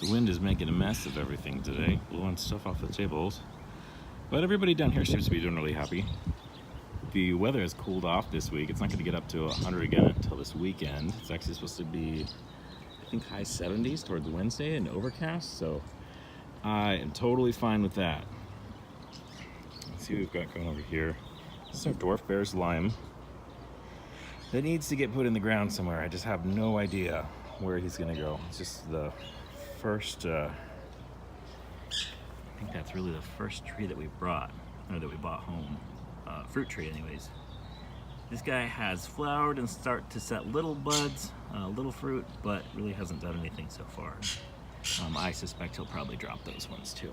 The wind is making a mess of everything today, blowing stuff off the tables. But everybody down here seems to be doing really happy. The weather has cooled off this week. It's not going to get up to 100 again until this weekend. It's actually supposed to be, I think, high 70s towards Wednesday and overcast. So I am totally fine with that. Let's see what we've got going over here. This is our dwarf bear's lime. That needs to get put in the ground somewhere. I just have no idea where he's going to go. It's just the first, I think that's really the first tree that we brought, or that we bought home. Fruit tree anyways. This guy has flowered and start to set little buds, little fruit, but really hasn't done anything so far. I suspect he'll probably drop those ones too.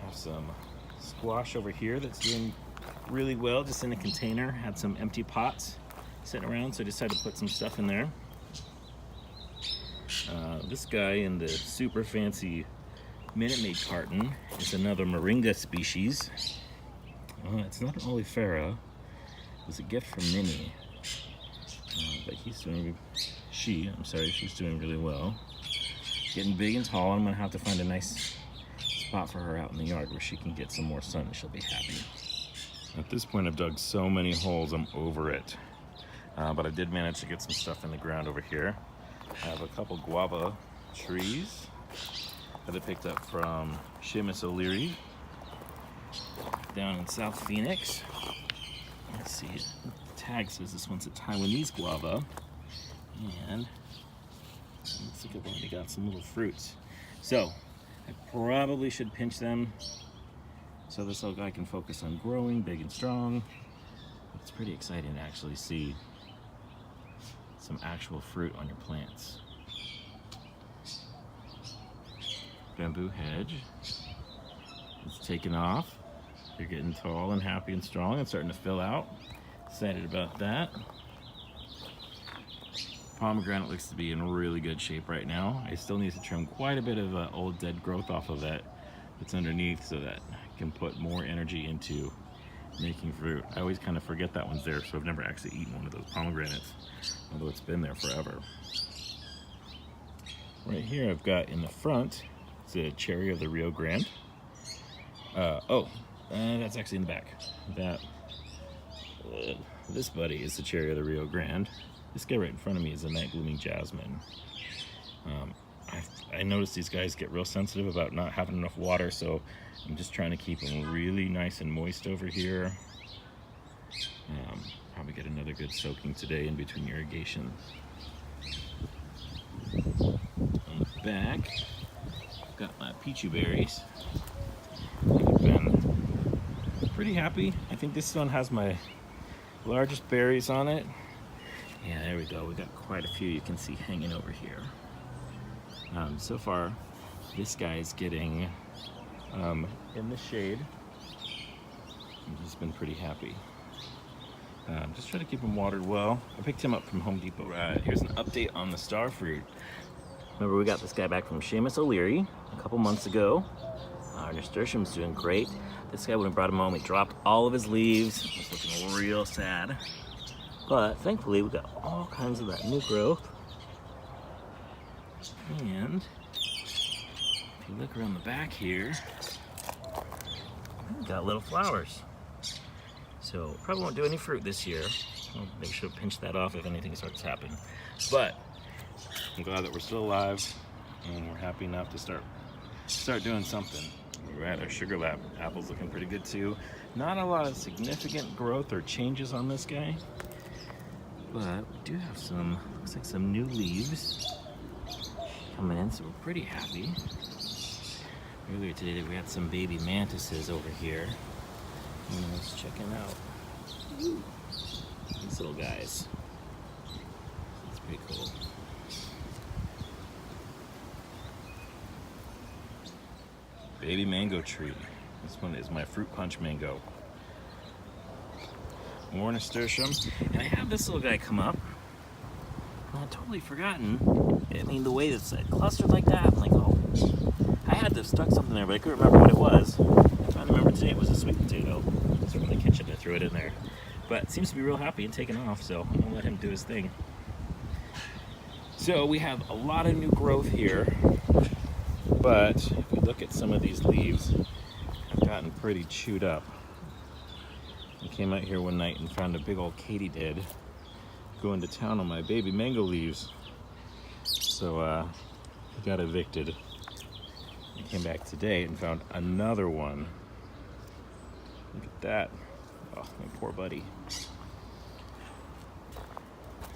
Have some squash over here that's doing really well, just in a container. Had some empty pots sitting around, so I decided to put some stuff in there. This guy in the super fancy Minute Maid carton is another Moringa species. It's not an oleifera. It was a gift from Minnie. But she's doing really well. Getting big and tall. I'm gonna have to find a nice spot for her out in the yard where she can get some more sun and she'll be happy. At this point, I've dug so many holes, I'm over it. But I did manage to get some stuff in the ground over here. I have a couple guava trees that I picked up from Seamus O'Leary down in South Phoenix. Let's see, the tag says this one's a Taiwanese guava, and looks like I've already got some little fruits. So I probably should pinch them so this little guy can focus on growing big and strong. It's pretty exciting to actually see some actual fruit on your plants. Bamboo hedge. It's taken off. They're getting tall and happy and strong and starting to fill out. Excited about that. Pomegranate looks to be in really good shape right now. I still need to trim quite a bit of old dead growth off of that that's underneath so that I can put more energy into making fruit. I always kind of forget that one's there, so I've never actually eaten one of those pomegranates, although it's been there forever. Right here I've got in the front, it's a cherry of the Rio Grande. That's actually in the back. This buddy is the cherry of the Rio Grande. This guy right in front of me is a night blooming jasmine. I noticed these guys get real sensitive about not having enough water, so I'm just trying to keep them really nice and moist over here. Probably get another good soaking today in between irrigation. On the back, I've got my peachy berries. I've been pretty happy. I think this one has my largest berries on it. Yeah, there we go. We got quite a few you can see hanging over here. So far, this guy's getting in the shade. He's been pretty happy. Just try to keep him watered well. I picked him up from Home Depot. Here's an update on the star fruit. Remember, we got this guy back from Seamus O'Leary a couple months ago. Our nasturtium's doing great. This guy, when we brought him home, he dropped all of his leaves. It's looking real sad. But thankfully, we got all kinds of that new growth. And if you look around the back here, we've got little flowers. So probably won't do any fruit this year. I'll make sure to pinch that off if anything starts happening. But I'm glad that we're still alive and we're happy enough to start doing something. We're at our Sugar Lab. Apple's looking pretty good too. Not a lot of significant growth or changes on this guy, but we do have some, looks like some new leaves coming in, so we're pretty happy. Earlier today we had some baby mantises over here. And I was checking out these little guys. That's pretty cool. Baby mango tree. This one is my fruit punch mango. More nasturtium. And I have this little guy come up. I'd totally forgotten. I mean, the way it's clustered like that, I'm like, oh, I had to have stuck something there, but I couldn't remember what it was. I finally remembered today it was a sweet potato. It's from the kitchen, I threw it in there. But it seems to be real happy and taking off, so I'm gonna let him do his thing. So we have a lot of new growth here, but if we look at some of these leaves, have gotten pretty chewed up. I came out here one night and found a big old katydid going to town on my baby mango leaves. So I got evicted. I came back today and found another one. Look at that. Oh, my poor buddy.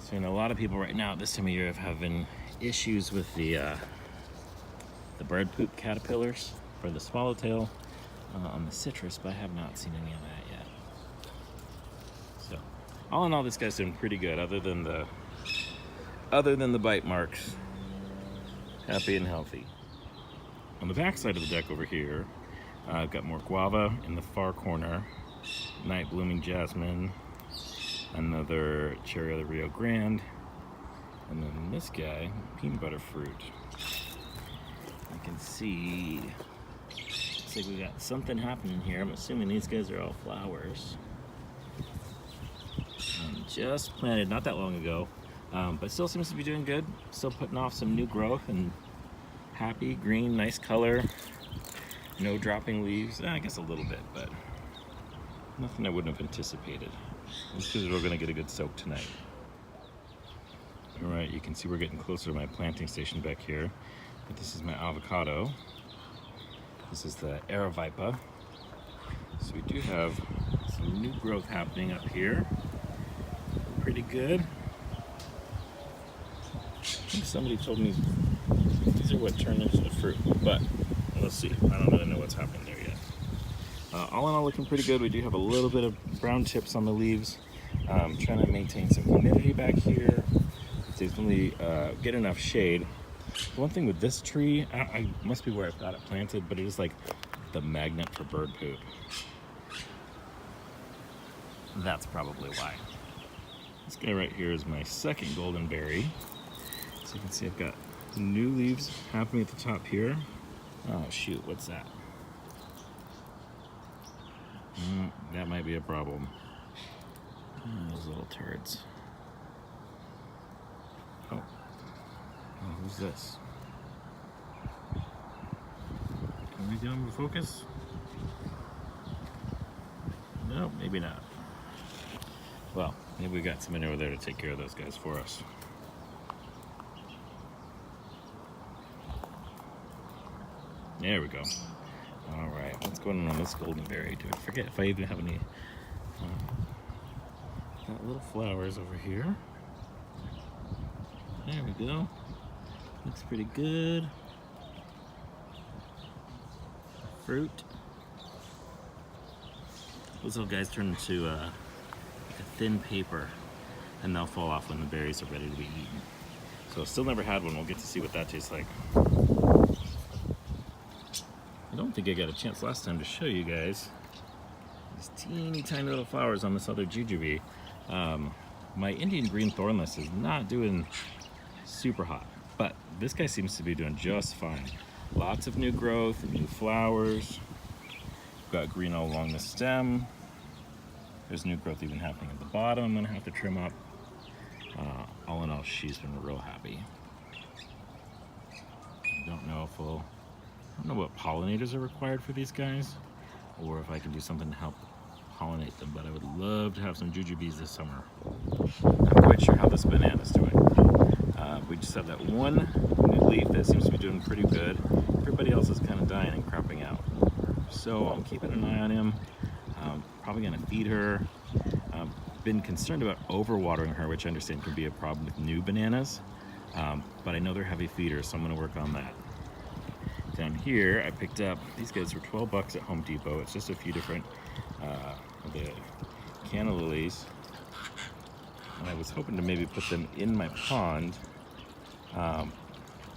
So, you know, a lot of people right now at this time of year have having issues with the bird poop caterpillars for the swallowtail on the citrus, but I have not seen any of that yet. So, all in all, this guy's doing pretty good, other than the bite marks. Happy and healthy. On the back side of the deck over here, I've got more guava in the far corner, night blooming jasmine, another cherry of the Rio Grande, and then this guy, peanut butter fruit. You can see, looks like we got something happening here. I'm assuming these guys are all flowers. Just planted not that long ago, but still seems to be doing good. Still putting off some new growth and happy, green, nice color. No dropping leaves. I guess a little bit, but nothing I wouldn't have anticipated. Just because we're going to get a good soak tonight. All right, you can see we're getting closer to my planting station back here. But this is my avocado. This is the Aravaipa. So we do have some new growth happening up here. Pretty good. I think somebody told me these are what turn into the fruit, but let's see. I don't really know what's happening there yet. All in all, looking pretty good. We do have a little bit of brown tips on the leaves. Trying to maintain some humidity back here. Definitely get enough shade. The one thing with this tree, I must be where I've got it planted, but it is like the magnet for bird poop. That's probably why. This guy right here is my second golden berry. So you can see I've got new leaves happening at the top here. Oh shoot, what's that? That might be a problem. Those little turds. Oh, who's this? Can we get him to focus? No, maybe not. Well, maybe we got somebody over there to take care of those guys for us. There we go. All right, what's going on this golden berry? Do I forget if I even have any? Got little flowers over here. There we go. Looks pretty good. Fruit. Those little guys turn into like a thin paper, and they'll fall off when the berries are ready to be eaten. So still never had one. We'll get to see what that tastes like. I don't think I got a chance last time to show you guys these teeny tiny little flowers on this other jujube. My Indian green thornless is not doing super hot, but this guy seems to be doing just fine. Lots of new growth, new flowers. Got green all along the stem. There's new growth even happening at the bottom. I'm gonna have to trim up. All in all, she's been real happy. I don't know what pollinators are required for these guys, or if I can do something to help pollinate them, but I would love to have some jujubes this summer. Not quite sure how this banana's doing. We just have that one new leaf that seems to be doing pretty good. Everybody else is kind of dying and cropping out. So I'm keeping an eye on him. Probably gonna feed her. Been concerned about overwatering her, which I understand can be a problem with new bananas. But I know they're heavy feeders, so I'm gonna work on that. Down here, I picked up, these guys were 12 bucks at Home Depot. It's just a few different of the canna lilies. And I was hoping to maybe put them in my pond.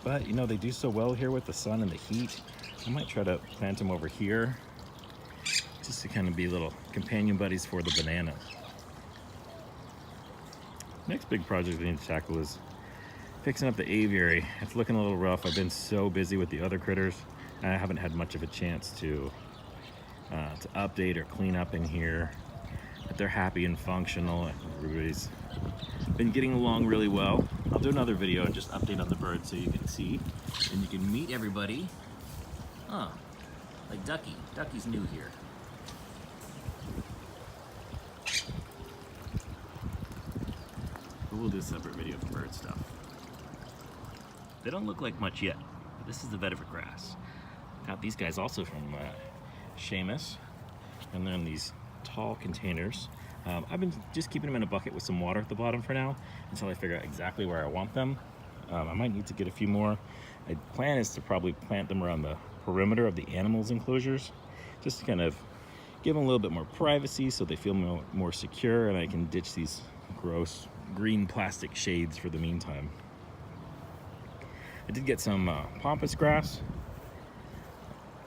But you know, they do so well here with the sun and the heat. I might try to plant them over here just to kind of be little companion buddies for the bananas. Next big project I need to tackle is fixing up the aviary. It's looking a little rough. I've been so busy with the other critters, and I haven't had much of a chance to update or clean up in here. that they're happy and functional. Everybody's been getting along really well. I'll do another video and just update on the birds so you can see and you can meet everybody. Oh, like Ducky. Ducky's new here. But we'll do a separate video for bird stuff. They don't look like much yet, but this is the vetiver grass. Got these guys also from Seamus, and they're in these tall containers. I've been just keeping them in a bucket with some water at the bottom for now until I figure out exactly where I want them. I might need to get a few more. My plan is to probably plant them around the perimeter of the animals' enclosures, just to kind of give them a little bit more privacy so they feel more secure, and I can ditch these gross green plastic shades for the meantime. I did get some pampas grass,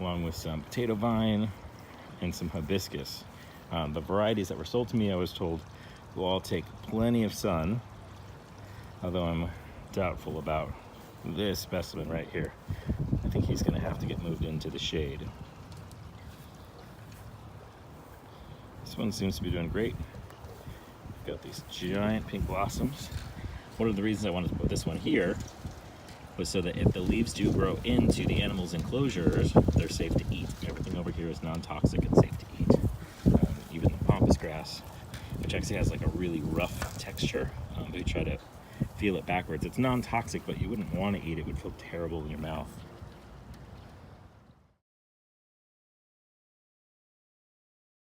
along with some potato vine and some hibiscus. The varieties that were sold to me, I was told, will all take plenty of sun, although I'm doubtful about this specimen right here. I think he's going to have to get moved into the shade. This one seems to be doing great. Got these giant pink blossoms. One of the reasons I wanted to put this one here was so that if the leaves do grow into the animals' enclosures, they're safe to eat. Everything over here is non-toxic and safe to eat. Even the pampas grass, which actually has like a really rough texture. If you try to feel it backwards, it's non-toxic, but you wouldn't want to eat it. It would feel terrible in your mouth.